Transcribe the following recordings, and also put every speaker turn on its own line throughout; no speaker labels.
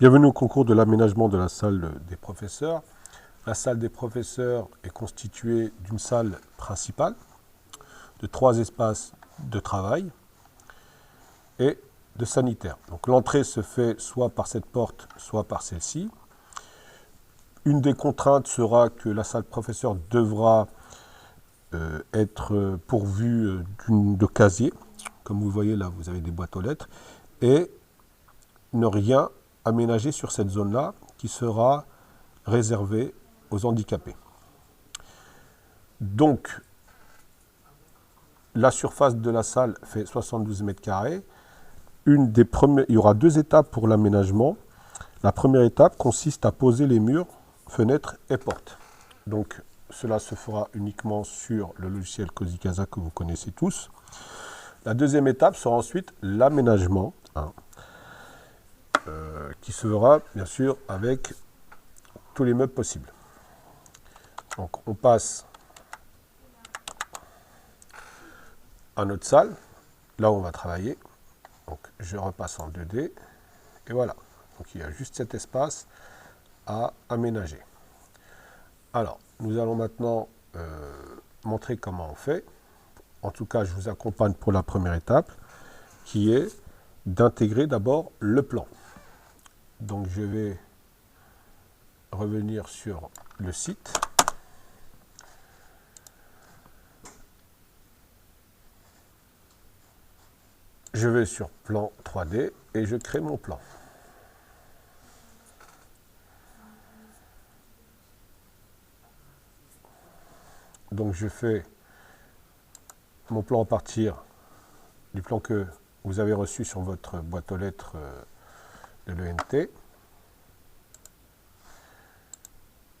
Bienvenue au concours de l'aménagement de la salle des professeurs. La salle des professeurs est constituée d'une salle principale, de 3 espaces de travail et de sanitaire. Donc l'entrée se fait soit par cette porte, soit par celle-ci. Une des contraintes sera que la salle professeur devra être pourvue de casiers. Comme vous voyez là, vous avez des boîtes aux lettres. Et ne rien aménager sur cette zone-là qui sera réservée aux handicapés. Donc, la surface de la salle fait 72 mètres carrés. Il y aura 2 étapes pour l'aménagement. La première étape consiste à poser les murs, fenêtres et portes. Donc, cela se fera uniquement sur le logiciel Cozy Casa que vous connaissez tous. La deuxième étape sera ensuite l'aménagement, qui se fera bien sûr avec tous les meubles possibles. Donc, on passe à notre salle, là où on va travailler. Donc, je repasse en 2D, et voilà. Donc, il y a juste cet espace à aménager. Alors, nous allons maintenant montrer comment on fait. En tout cas, je vous accompagne pour la première étape, qui est d'intégrer d'abord le plan. Donc, je vais revenir sur le site. Je vais sur plan 3D et je crée mon plan. Donc je fais mon plan à partir du plan que vous avez reçu sur votre boîte aux lettres de l'ENT.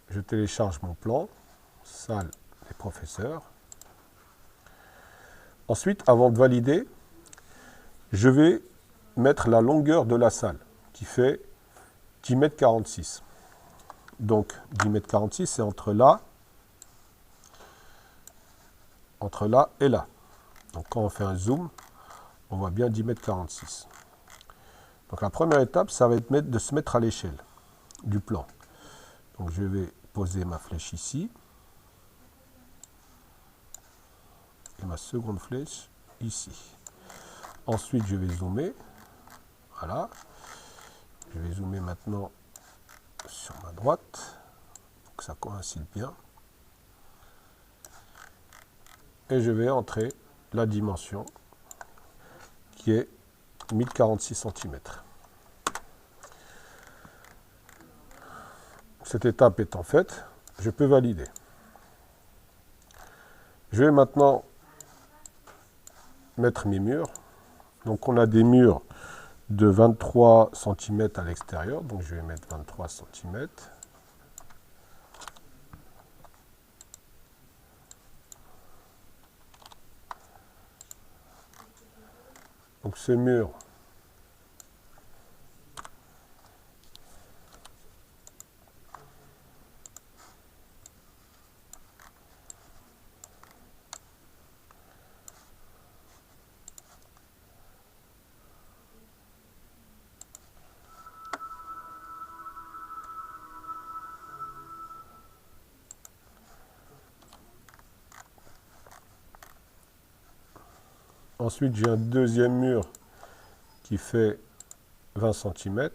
Je télécharge mon plan, salle des professeurs. Ensuite, avant de valider, je vais mettre la longueur de la salle, qui fait 10 mètres 46. Donc 10 mètres 46, c'est entre là et là. Donc quand on fait un zoom, on voit bien 10 mètres 46. Donc la première étape, ça va être de se mettre à l'échelle du plan. Donc je vais poser ma flèche ici. Et ma seconde flèche ici. Ensuite, je vais zoomer. Voilà. Je vais zoomer maintenant sur ma droite, pour que ça coïncide bien. Et je vais entrer la dimension, qui est 1046 cm. Cette étape étant faite, je peux valider. Je vais maintenant mettre mes murs. Donc on a des murs de 23 cm à l'extérieur, donc je vais mettre 23 cm. Donc ce mur, ensuite j'ai un deuxième mur qui fait 20 cm.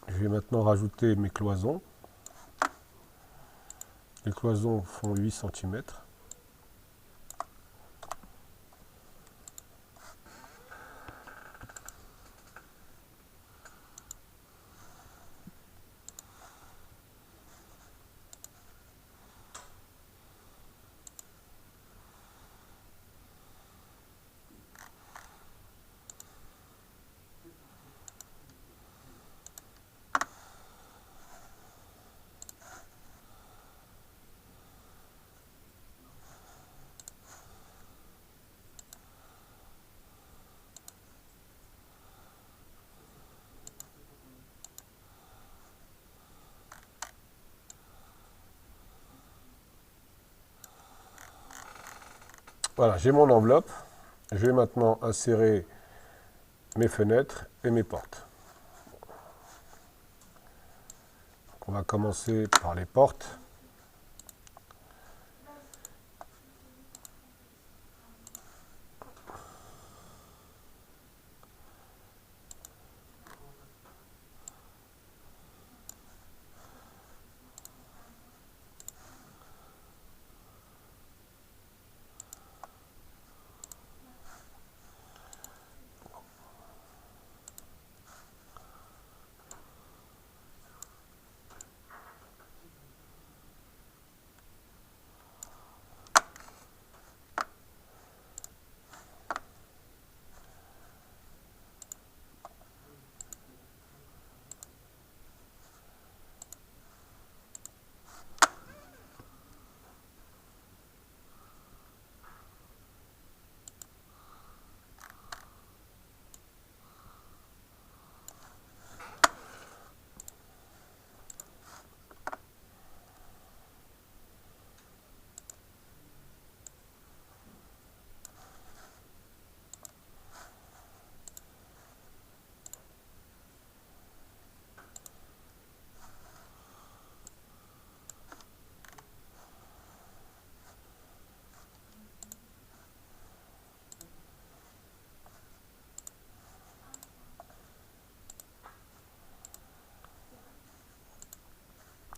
Je vais maintenant rajouter mes cloisons. Les cloisons font 8 cm. Voilà, j'ai mon enveloppe. Je vais maintenant insérer mes fenêtres et mes portes. Donc on va commencer par les portes.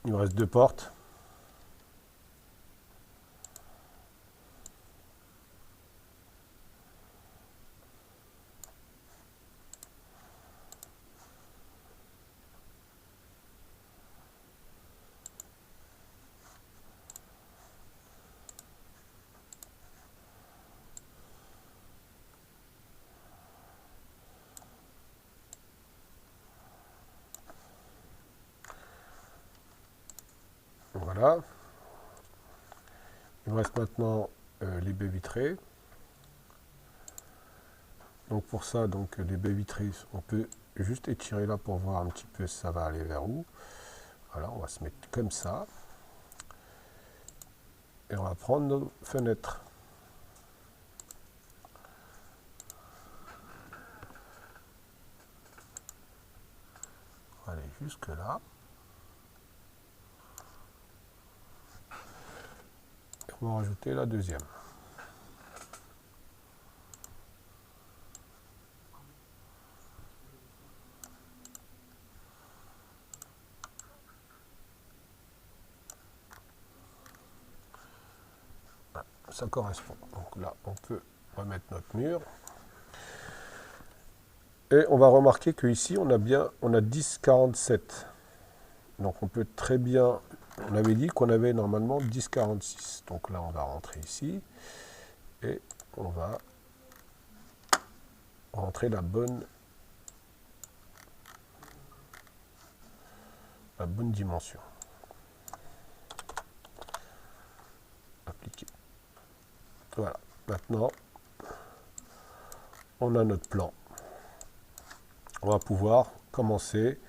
Il me reste 2 portes. Voilà. Il me reste maintenant les baies vitrées. Donc pour ça, donc, les baies vitrées, on peut juste étirer là pour voir un petit peu ça va aller vers où. Voilà, on va se mettre comme ça. Et on va prendre nos fenêtres. On va aller jusque là. Et on va rajouter la deuxième. Ça correspond. Donc là, on peut remettre notre mur. Et on va remarquer qu'ici, on a 10,47. Donc on peut très bien... On avait dit qu'on avait normalement 10,46. Donc là, on va rentrer ici. Et on va rentrer la bonne dimension. Appliquer. Voilà. Maintenant, on a notre plan. On va pouvoir commencer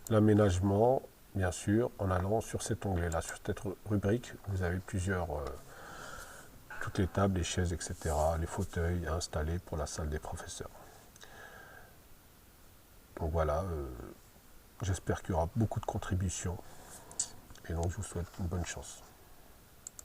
l'aménagement, bien sûr, en allant sur cet onglet-là, sur cette rubrique. Vous avez toutes les tables, les chaises, etc., les fauteuils installés pour la salle des professeurs. Donc voilà, j'espère qu'il y aura beaucoup de contributions. Et donc je vous souhaite une bonne chance.